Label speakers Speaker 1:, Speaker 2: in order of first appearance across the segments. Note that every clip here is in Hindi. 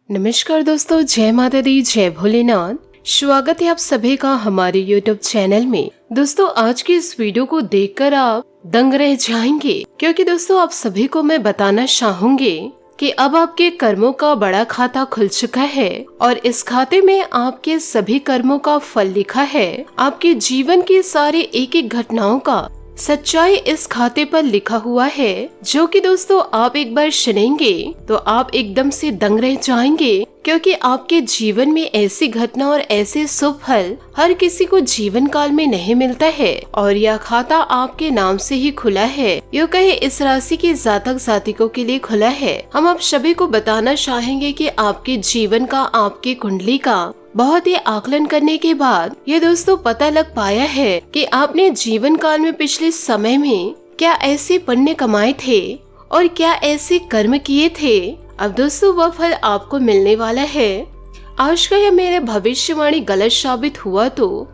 Speaker 1: नमस्कार दोस्तों, जय माता दी, जय भोलेनाथ। स्वागत है आप सभी का हमारे YouTube चैनल में। दोस्तों, आज की इस वीडियो को देखकर आप दंग रह जाएंगे, क्योंकि दोस्तों आप सभी को मैं बताना चाहूंगी कि अब आपके कर्मों का बड़ा खाता खुल चुका है और इस खाते में आपके सभी कर्मों का फल लिखा है। आपके जीवन की सारी एक एक घटनाओं का सच्चाई इस खाते पर लिखा हुआ है, जो कि दोस्तों आप एक बार सुनेंगे तो आप एकदम से दंग रह जाएंगे, क्योंकि आपके जीवन में ऐसी घटना और ऐसे शुभ फल हर किसी को जीवन काल में नहीं मिलता है और यह खाता आपके नाम से ही खुला है। यूँ कहे इस राशि के जातक जातिकों के लिए खुला है। हम आप सभी को बताना चाहेंगे कि आपके जीवन का, आपकी कुंडली का बहुत ही आकलन करने के बाद ये दोस्तों पता लग पाया है कि आपने जीवन काल में पिछले समय में क्या ऐसे पुण्य कमाए थे और क्या ऐसे कर्म किए थे। अब दोस्तों वह फल आपको मिलने वाला है। आज का यह मेरे भविष्यवाणी गलत साबित हुआ तो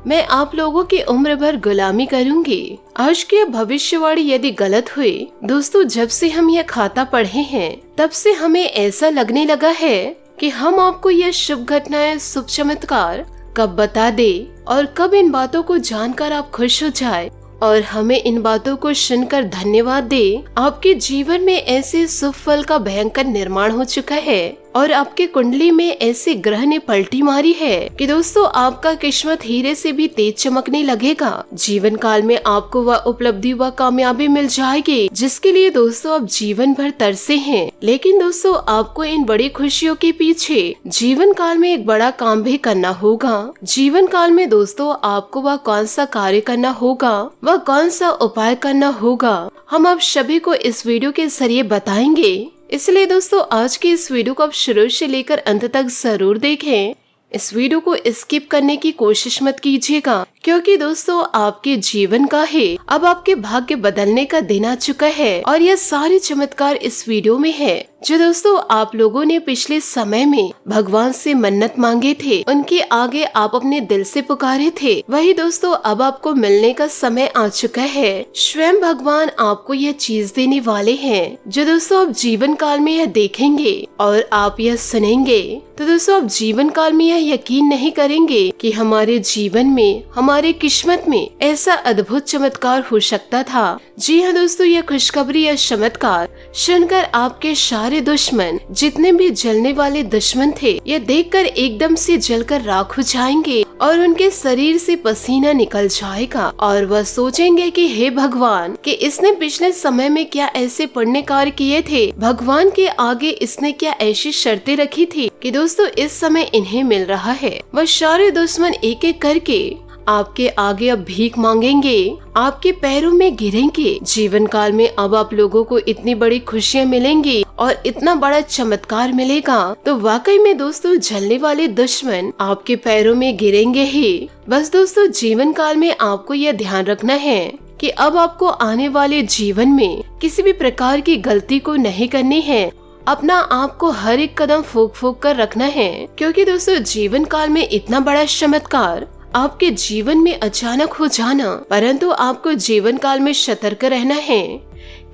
Speaker 1: मैं आप लोगों की उम्र भर गुलामी करूंगी। आज की भविष्यवाणी यदि गलत हुई दोस्तों, जब से हम यह खाता पढ़े हैं तब से हमें ऐसा लगने लगा है कि हम आपको यह शुभ घटनाएं, शुभ चमत्कार कब बता दे और कब इन बातों को जानकर आप खुश हो जाए और हमें इन बातों को सुनकर धन्यवाद दे। आपके जीवन में ऐसे शुभ फल का भयंकर निर्माण हो चुका है और आपके कुंडली में ऐसे ग्रह ने पलटी मारी है कि दोस्तों आपका किस्मत हीरे से भी तेज चमकने लगेगा। जीवन काल में आपको वह उपलब्धि, वह कामयाबी मिल जाएगी जिसके लिए दोस्तों आप जीवन भर तरसे हैं। लेकिन दोस्तों आपको इन बड़ी खुशियों के पीछे जीवन काल में एक बड़ा काम भी करना होगा। जीवन काल में दोस्तों आपको वह कौन सा कार्य करना होगा, वह कौन सा उपाय करना होगा, हम आप सभी को इस वीडियो के जरिए बताएंगे। इसलिए दोस्तों आज की इस वीडियो को आप शुरू से लेकर अंत तक जरूर देखें। इस वीडियो को स्किप करने की कोशिश मत कीजिएगा, क्योंकि दोस्तों आपके जीवन का ही अब आपके भाग्य बदलने का दिन आ चुका है और यह सारे चमत्कार इस वीडियो में है जो दोस्तों आप लोगों ने पिछले समय में भगवान से मन्नत मांगे थे, उनके आगे आप अपने दिल से पुकारे थे, वही दोस्तों अब आपको मिलने का समय आ चुका है। स्वयं भगवान आपको यह चीज देने वाले हैं जो दोस्तों आप जीवन काल में यह देखेंगे और आप यह सुनेंगे तो दोस्तों आप जीवन काल में यह यकीन नहीं करेंगे कि हमारे जीवन में, हमारे किस्मत में ऐसा अद्भुत चमत्कार हो सकता था। जी हाँ दोस्तों, यह खुशखबरी, यह चमत्कार सुनकर आपके सारे दुश्मन, जितने भी जलने वाले दुश्मन थे, यह देखकर एकदम से जलकर राख हो जाएंगे और उनके शरीर से पसीना निकल जाएगा और वह सोचेंगे कि हे भगवान, कि इसने पिछले समय में क्या ऐसे पुण्य कार्य किए थे, भगवान के आगे इसने क्या ऐसी शर्तें रखी थी कि दोस्तों इस समय इन्हें मिल रहा है। वह सारे दुश्मन एक एक करके आपके आगे अब भीख मांगेंगे, आपके पैरों में गिरेंगे। जीवन काल में अब आप लोगों को इतनी बड़ी खुशियाँ मिलेंगी और इतना बड़ा चमत्कार मिलेगा तो वाकई में दोस्तों जलने वाले दुश्मन आपके पैरों में गिरेंगे ही। बस दोस्तों जीवन काल में आपको यह ध्यान रखना है कि अब आपको आने वाले जीवन में किसी भी प्रकार की गलती को नहीं करनी है। अपना आप को हर एक कदम फूंक फूंक कर रखना है, क्योंकि दोस्तों जीवन काल में इतना बड़ा चमत्कार आपके जीवन में अचानक हो जाना, परंतु आपको जीवन काल में सतर्क रहना है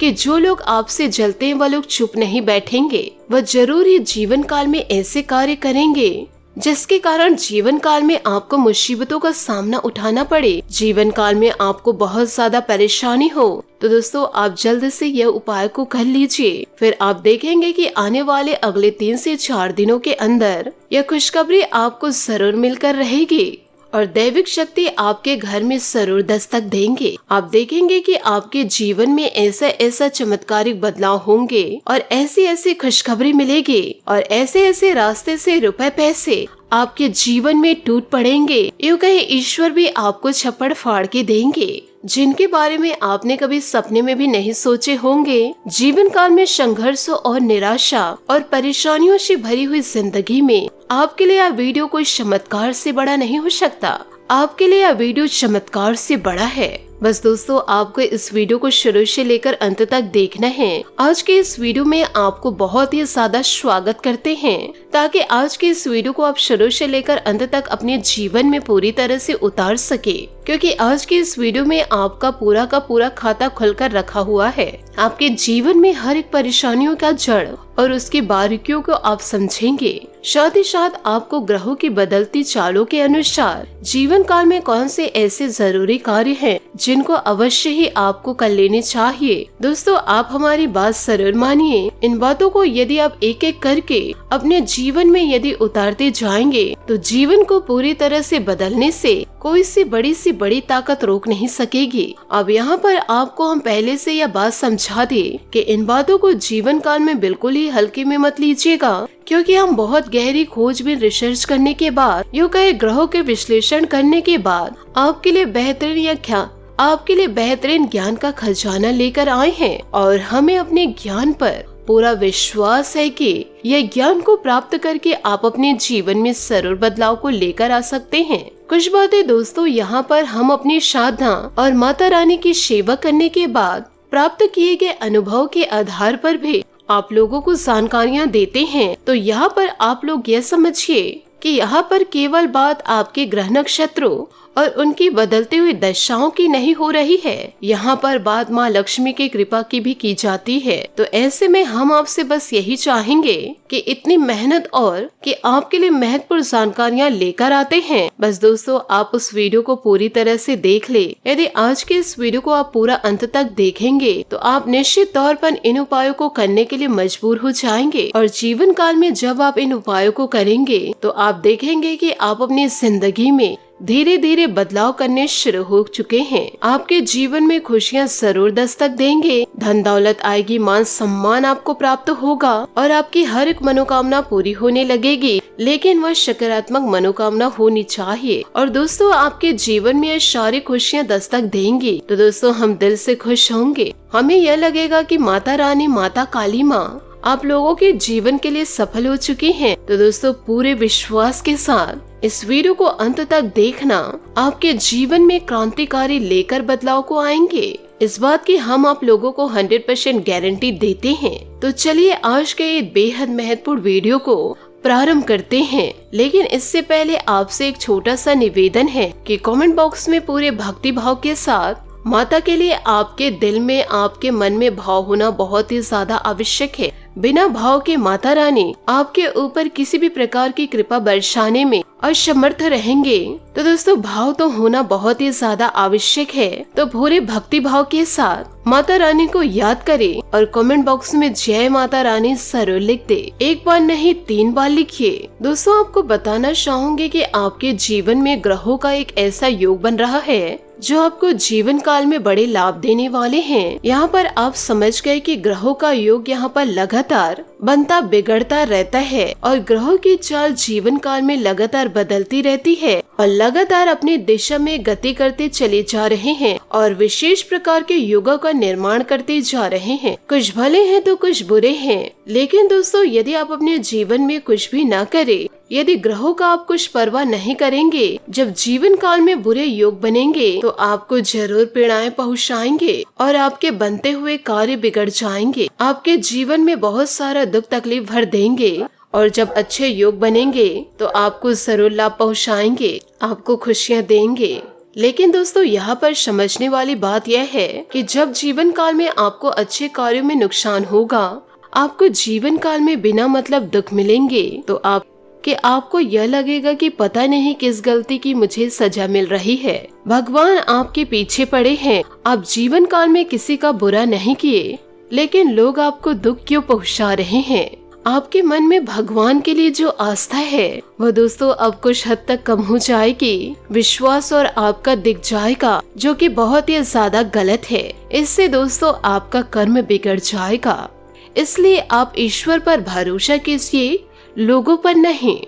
Speaker 1: कि जो लोग आपसे जलते हैं वह लोग चुप नहीं बैठेंगे, वह जरूर ही जीवन काल में ऐसे कार्य करेंगे जिसके कारण जीवन काल में आपको मुसीबतों का सामना उठाना पड़े, जीवन काल में आपको बहुत ज्यादा परेशानी हो। तो दोस्तों आप जल्द से यह उपाय को कर लीजिए, फिर आप देखेंगे कि आने वाले अगले 3 से 4 दिनों के अंदर यह खुशखबरी आपको जरूर मिलकर रहेगी और दैविक शक्ति आपके घर में जरूर दस्तक देंगे। आप देखेंगे कि आपके जीवन में ऐसा ऐसा चमत्कारिक बदलाव होंगे और ऐसी ऐसी खुशखबरी मिलेगी और ऐसे ऐसे रास्ते से रुपए पैसे आपके जीवन में टूट पड़ेंगे। यूँ कहे ईश्वर भी आपको छप्पड़ फाड़ के देंगे, जिनके बारे में आपने कभी सपने में भी नहीं सोचे होंगे। जीवन काल में संघर्षों और निराशा और परेशानियों से भरी हुई जिंदगी में आपके लिए यह वीडियो कोई चमत्कार से बड़ा नहीं हो सकता, आपके लिए यह वीडियो चमत्कार से बड़ा है। बस दोस्तों आपको इस वीडियो को शुरू से लेकर अंत तक देखना है। आज के इस वीडियो में आपको बहुत ही ज्यादा स्वागत करते हैं। ताकि आज के इस वीडियो को आप शुरू से लेकर अंत तक अपने जीवन में पूरी तरह से उतार सके, क्योंकि आज के इस वीडियो में आपका पूरा का पूरा खाता खुलकर रखा हुआ है। आपके जीवन में हर एक परेशानियों का जड़ और उसकी बारीकियों को आप समझेंगे। साथ ही साथ आपको ग्रहों की बदलती चालों के अनुसार जीवन काल में कौन से ऐसे जरूरी कार्य हैं जिनको अवश्य ही आपको कर लेने चाहिए। दोस्तों, आप हमारी बात जरूर मानिए। इन बातों को यदि आप एक एक करके अपने जीवन में यदि उतारते जाएंगे तो जीवन को पूरी तरह से बदलने से कोई सी बड़ी ताकत रोक नहीं सकेगी। अब यहाँ पर आपको हम पहले से यह बात समझा दे कि इन बातों को जीवन काल में बिल्कुल ही हल्के में मत लीजिएगा, क्योंकि हम बहुत गहरी खोज में रिसर्च करने के बाद, यूं कहे ग्रहों के विश्लेषण करने के बाद आपके लिए बेहतरीन ज्ञान का खजाना लेकर आए हैं। और हमें अपने ज्ञान पर पूरा विश्वास है कि यह ज्ञान को प्राप्त करके आप अपने जीवन में जरूर बदलाव को लेकर आ सकते हैं। कुछ बातें दोस्तों यहाँ पर हम अपनी साधना और माता रानी की सेवा करने के बाद प्राप्त किए गए अनुभव के आधार पर भी आप लोगों को जानकारियाँ देते हैं। तो यहाँ पर आप लोग यह समझिए कि यहाँ पर केवल बात आपके ग्रह नक्षत्रों और उनकी बदलती हुई दशाओं की नहीं हो रही है, यहाँ पर बात माँ लक्ष्मी की कृपा की भी की जाती है। तो ऐसे में हम आपसे बस यही चाहेंगे कि इतनी मेहनत और कि आपके लिए महत्वपूर्ण जानकारियाँ लेकर आते हैं। बस दोस्तों, आप उस वीडियो को पूरी तरह से देख ले। यदि आज के इस वीडियो को आप पूरा अंत तक देखेंगे तो आप निश्चित तौर पर इन उपायों को करने के लिए मजबूर हो जाएंगे। और जीवन काल में जब आप इन उपायों को करेंगे तो आप देखेंगे कि आप अपनी जिंदगी में धीरे धीरे बदलाव करने शुरू हो चुके हैं। आपके जीवन में खुशियाँ जरूर दस्तक देंगे, धन दौलत आएगी, मान सम्मान आपको प्राप्त होगा और आपकी हर एक मनोकामना पूरी होने लगेगी। लेकिन वह सकारात्मक मनोकामना होनी चाहिए। और दोस्तों, आपके जीवन में ये सारी खुशियाँ दस्तक देंगी तो दोस्तों हम दिल से खुश होंगे। हमें यह लगेगा कि माता रानी, माता काली माँ आप लोगों के जीवन के लिए सफल हो चुकी हैं। तो दोस्तों, पूरे विश्वास के साथ इस वीडियो को अंत तक देखना। आपके जीवन में क्रांतिकारी लेकर बदलाव को आएंगे, इस बात की हम आप लोगों को 100% गारंटी देते हैं। तो चलिए आज के ये बेहद महत्वपूर्ण वीडियो को प्रारंभ करते हैं। लेकिन इससे पहले आपसे एक छोटा सा निवेदन है कि कमेंट बॉक्स में पूरे भक्ति भाव के साथ माता के लिए आपके दिल में, आपके मन में भाव होना बहुत ही ज्यादा आवश्यक है। बिना भाव के माता रानी आपके ऊपर किसी भी प्रकार की कृपा बरसाने में असमर्थ रहेंगे। तो दोस्तों, भाव तो होना बहुत ही ज्यादा आवश्यक है। तो पूरे भक्ति भाव के साथ माता रानी को याद करें और कमेंट बॉक्स में जय माता रानी जरूर लिख दे। एक बार नहीं 3 बार लिखिए। दोस्तों, आपको बताना चाहूंगी कि आपके जीवन में ग्रहों का एक ऐसा योग बन रहा है जो आपको जीवन काल में बड़े लाभ देने वाले हैं। यहाँ पर आप समझ गए कि ग्रहों का योग यहाँ पर लगातार बनता बिगड़ता रहता है और ग्रहों की चाल जीवन काल में लगातार बदलती रहती है और लगातार अपनी दिशा में गति करते चले जा रहे हैं और विशेष प्रकार के युगों का निर्माण करते जा रहे हैं। कुछ भले हैं तो कुछ बुरे हैं। लेकिन दोस्तों, यदि आप अपने जीवन में कुछ भी ना करें, यदि ग्रहों का आप कुछ परवाह नहीं करेंगे, जब जीवन काल में बुरे योग बनेंगे तो आपको जरूर पीड़ाएं पहुंचाएंगे और आपके बनते हुए कार्य बिगड़ जाएंगे। आपके जीवन में बहुत सारा दुख तकलीफ भर देंगे और जब अच्छे योग बनेंगे तो आपको जरूर लाभ पहुंचाएंगे, आपको खुशियां देंगे। लेकिन दोस्तों, यहाँ पर समझने वाली बात यह है कि जब जीवन काल में आपको अच्छे कार्यों में नुकसान होगा, आपको जीवन काल में बिना मतलब दुख मिलेंगे तो आपको यह लगेगा कि पता नहीं किस गलती की मुझे सजा मिल रही है। भगवान आपके पीछे पड़े हैं। आप जीवन काल में किसी का बुरा नहीं किए, लेकिन लोग आपको दुख क्यों पहुंचा रहे हैं। आपके मन में भगवान के लिए जो आस्था है वह दोस्तों अब कुछ हद तक कम हो जाएगी। विश्वास और आपका दिख जाएगा, जो कि बहुत ही ज्यादा गलत है। इससे दोस्तों आपका कर्म बिगड़ जाएगा। इसलिए आप ईश्वर पर भरोसा कीजिए, लोगों पर नहीं।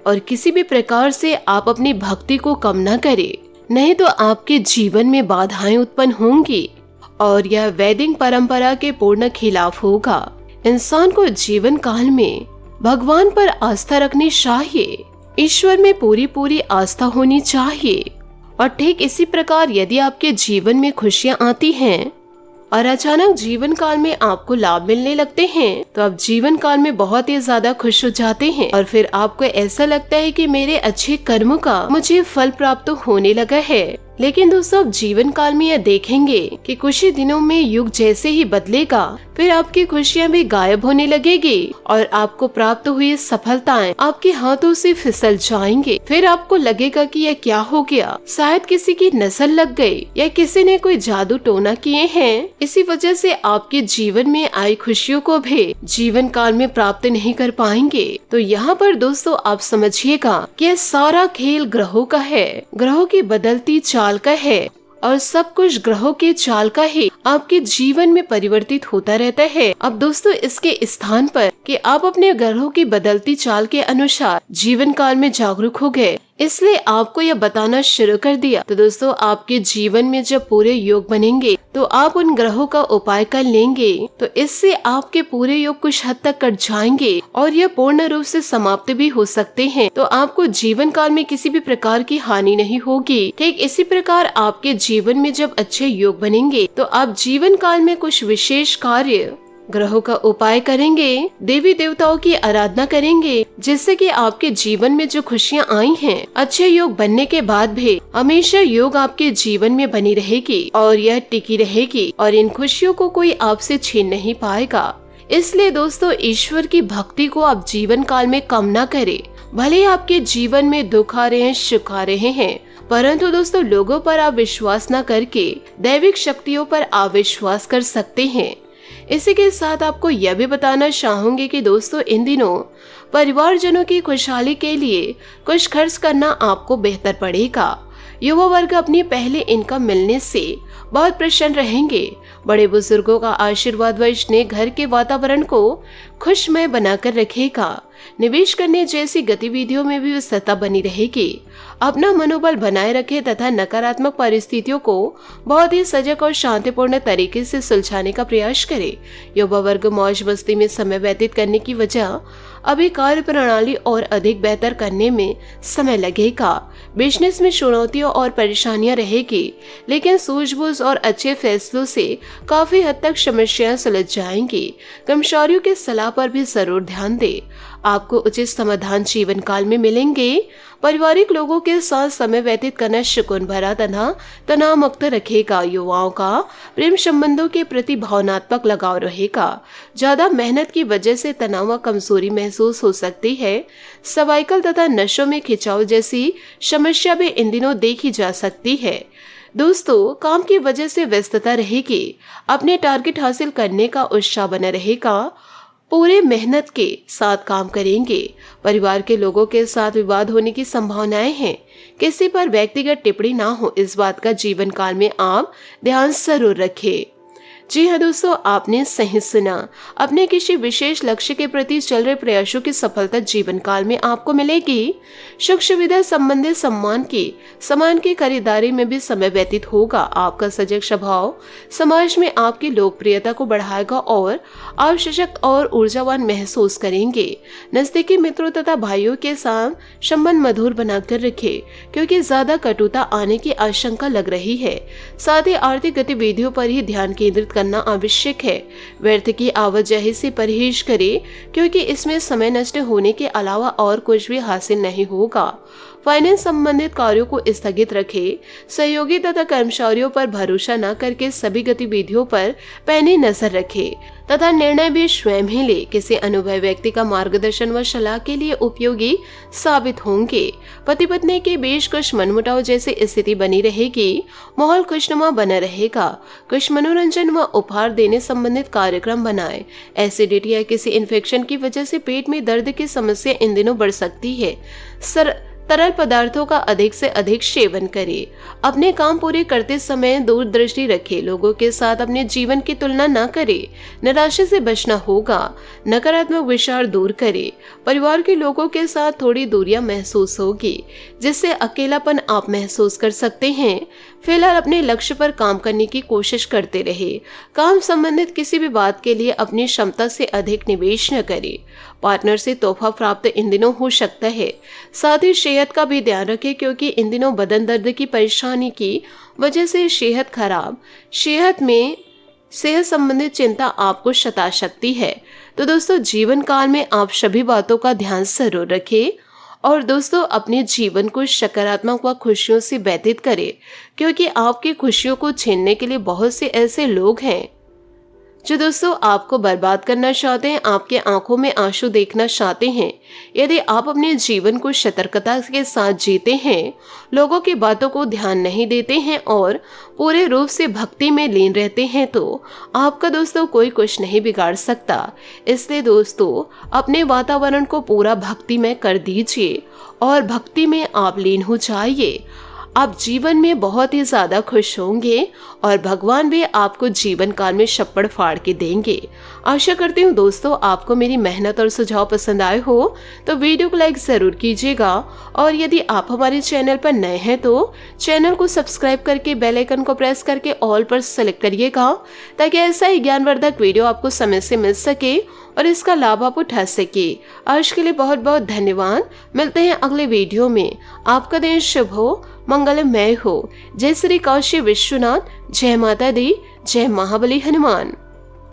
Speaker 1: और किसी भी प्रकार से आप अपनी भक्ति को कम न करें, नहीं तो आपके जीवन में बाधाएं उत्पन्न होंगी और यह वैदिक परंपरा के पूर्ण खिलाफ होगा। इंसान को जीवन काल में भगवान पर आस्था रखनी चाहिए, ईश्वर में पूरी आस्था होनी चाहिए। और ठीक इसी प्रकार यदि आपके जीवन में खुशियां आती हैं और अचानक जीवन काल में आपको लाभ मिलने लगते हैं, तो आप जीवन काल में बहुत ही ज्यादा खुश हो जाते हैं और फिर आपको ऐसा लगता है कि मेरे अच्छे कर्मों का मुझे फल प्राप्त होने लगा है। लेकिन दोस्तों आप जीवन काल में यह देखेंगे कि कुछ ही दिनों में युग जैसे ही बदलेगा, फिर आपकी खुशियां भी गायब होने लगेगी और आपको प्राप्त हुई सफलताएं आपके हाथों से फिसल जाएंगे। फिर आपको लगेगा कि यह क्या हो गया, शायद किसी की नजर लग गई या किसी ने कोई जादू टोना किए हैं। इसी वजह से आपके जीवन में आई खुशियों को भी जीवन काल में प्राप्त नहीं कर पाएंगे। तो यहाँ पर दोस्तों आप समझिएगा कि यह सारा खेल ग्रहों का है, ग्रहों की बदलती चाल का है और सब कुछ ग्रहों के चाल का ही आपके जीवन में परिवर्तित होता रहता है। अब दोस्तों इसके स्थान पर कि आप अपने ग्रहों की बदलती चाल के अनुसार जीवन काल में जागरूक हो गए, इसलिए आपको यह बताना शुरू कर दिया। तो दोस्तों आपके जीवन में जब पूरे योग बनेंगे तो आप उन ग्रहों का उपाय कर लेंगे, तो इससे आपके पूरे योग कुछ हद तक कट जाएंगे और यह पूर्ण रूप से समाप्त भी हो सकते हैं। तो आपको जीवन काल में किसी भी प्रकार की हानि नहीं होगी। ठीक इसी प्रकार आपके जीवन में जब अच्छे योग बनेंगे तो आप जीवन काल में कुछ विशेष कार्य, ग्रहों का उपाय करेंगे, देवी देवताओं की आराधना करेंगे, जिससे कि आपके जीवन में जो खुशियां आई हैं, अच्छे योग बनने के बाद भी हमेशा योग आपके जीवन में बनी रहेगी और यह टिकी रहेगी और इन खुशियों को कोई आपसे छीन नहीं पाएगा। इसलिए दोस्तों ईश्वर की भक्ति को आप जीवन काल में कम ना करें। भले आपके जीवन में दुख आ रहे हैं, सुख आ रहे हैं, परंतु दोस्तों लोगों पर आप विश्वास न करके दैविक शक्तियों पर आप विश्वास कर सकते हैं। इसी के साथ आपको यह भी बताना चाहूंगी कि दोस्तों इन दिनों परिवारजनों की खुशहाली के लिए कुछ खर्च करना आपको बेहतर पड़ेगा। युवा वर्ग अपनी पहले इनकम मिलने से बहुत प्रसन्न रहेंगे। बड़े बुजुर्गों का आशीर्वाद वजह घर के वातावरण को खुशमय बनाकर रखेगा। निवेश करने जैसी गतिविधियों में भी व्यस्तता बनी रहेगी। अपना मनोबल बनाए रखें तथा नकारात्मक परिस्थितियों को बहुत ही सजग और शांतिपूर्ण तरीके से सुलझाने का प्रयास करें। युवा वर्ग मौज मस्ती में समय व्यतीत करने की वजह अभी कार्य प्रणाली और अधिक बेहतर करने में समय लगेगा। बिजनेस में चुनौतियों और परेशानियां रहेगी, लेकिन सूझबूझ और अच्छे फैसलों से काफी हद तक समस्याएं सुलझ जाएंगी। कर्मचारियों की सलाह पर भी जरूर ध्यान दें। आपको उचित समाधान जीवन काल में मिलेंगे। पारिवारिक लोगों के साथ समय व्यतीत करना सुकून भरा तथा तनाव मुक्त रखेगा। युवाओं का प्रेम संबंधों के प्रति भावनात्मक लगाव रहेगा। ज्यादा मेहनत की वजह से तनाव व कमजोरी महसूस हो सकती है। सर्वाइकल तथा नसों में खिंचाव जैसी समस्या भी इन दिनों देखी जा सकती है। दोस्तों काम की वजह से व्यस्तता रहेगी। अपने टारगेट हासिल करने का उत्साह बना रहेगा। पूरे मेहनत के साथ काम करेंगे। परिवार के लोगों के साथ विवाद होने की संभावनाएं हैं। किसी पर व्यक्तिगत टिप्पणी ना हो, इस बात का जीवन काल में आप ध्यान जरूर रखें। जी हाँ दोस्तों, आपने सही सुना। अपने किसी विशेष लक्ष्य के प्रति चल रहे प्रयासों की सफलता जीवन काल में आपको मिलेगी। सुख सुविधा संबंधित सामान की खरीदारी में भी समय व्यतीत होगा। आपका सजग स्वभाव समाज में आपकी लोकप्रियता को बढ़ाएगा और आप सशक्त और ऊर्जावान महसूस करेंगे। नजदीकी मित्रों तथा भाइयों के साथ संबंध मधुर बनाकर रखें, क्योंकि ज्यादा कटुता आने की आशंका लग रही है। साथ ही आर्थिक गतिविधियों पर ही ध्यान केंद्रित करना आवश्यक है। व्यर्थ की आवाजाही से परहेज करें, क्योंकि इसमें समय नष्ट होने के अलावा और कुछ भी हासिल नहीं होगा। फाइनेंस संबंधित कार्यों को स्थगित रखें। सहयोगी तथा कर्मचारियों पर भरोसा न करके सभी गतिविधियों पर पैनी नजर रखें तथा निर्णय भी स्वयं ही ले। किसी अनुभवी व्यक्ति का मार्गदर्शन व सलाह के लिए उपयोगी साबित होंगे। पति पत्नी के बीच कुछ मनमुटाव जैसी स्थिति बनी रहेगी। माहौल खुशनुमा बना रहेगा। कुछ मनोरंजन व उपहार देने संबंधित कार्यक्रम बनाएं। एसिडिटी या किसी इन्फेक्शन की वजह से पेट में दर्द की समस्या इन दिनों बढ़ सकती है। तरल पदार्थों का अधिक से अधिक सेवन करें। अपने काम पूरे करते समय दूरदृष्टि रखें। लोगों के साथ अपने जीवन की तुलना न करें। निराशा से बचना होगा। नकारात्मक विचार दूर करें। परिवार के लोगों के साथ थोड़ी दूरियां महसूस होगी, जिससे अकेलापन आप महसूस कर सकते हैं। फिलहाल अपने लक्ष्य पर काम करने की कोशिश करते रहे। काम संबंधित किसी भी बात के लिए अपनी क्षमता से अधिक निवेश न करें। पार्टनर से तोहफा प्राप्त इन दिनों हो सकता है। साथ ही सेहत का भी ध्यान रखें, क्योंकि इन दिनों बदन दर्द की परेशानी की वजह से सेहत में सेहत संबंधित चिंता आपको सता सकती है। तो दोस्तों जीवन काल में आप सभी बातों का ध्यान जरूर रखें और दोस्तों अपने जीवन को सकारात्मक व खुशियों से व्यतीत करें, क्योंकि आपकी खुशियों को छीनने के लिए बहुत से ऐसे लोग हैं जो दोस्तों आपको बर्बाद करना चाहते हैं, आपके आंखों में आंसू देखना चाहते हैं। यदि आप अपने जीवन को सतर्कता के साथ जीते हैं, लोगों की बातों को ध्यान नहीं देते हैं और पूरे रूप से भक्ति में लीन रहते हैं, तो आपका दोस्तों कोई कुछ नहीं बिगाड़ सकता। इसलिए दोस्तों अपने वातावरण को पूरा भक्तिमय कर दीजिए और भक्ति में आप लीन हो जाइए। आप जीवन में बहुत ही ज्यादा खुश होंगे और भगवान भी आपको जीवन काल में छप्पड़ फाड़ के देंगे। आशा करती हूँ दोस्तों आपको मेरी मेहनत और सुझाव पसंद आए हो तो वीडियो को लाइक जरूर कीजिएगा और यदि आप हमारे चैनल पर नए हैं तो चैनल को सब्सक्राइब करके बेल आइकन को प्रेस करके ऑल पर सेलेक्ट करिएगा, ताकि ऐसा ही ज्ञानवर्धक वीडियो आपको समय से मिल सके और इसका लाभ आप उठा सके। आज के लिए बहुत बहुत धन्यवाद। मिलते हैं अगले वीडियो में। आपका दिन शुभ हो, मंगलमय हो। जय श्री काशी विश्वनाथ, जय माता दी, जय महाबली हनुमान।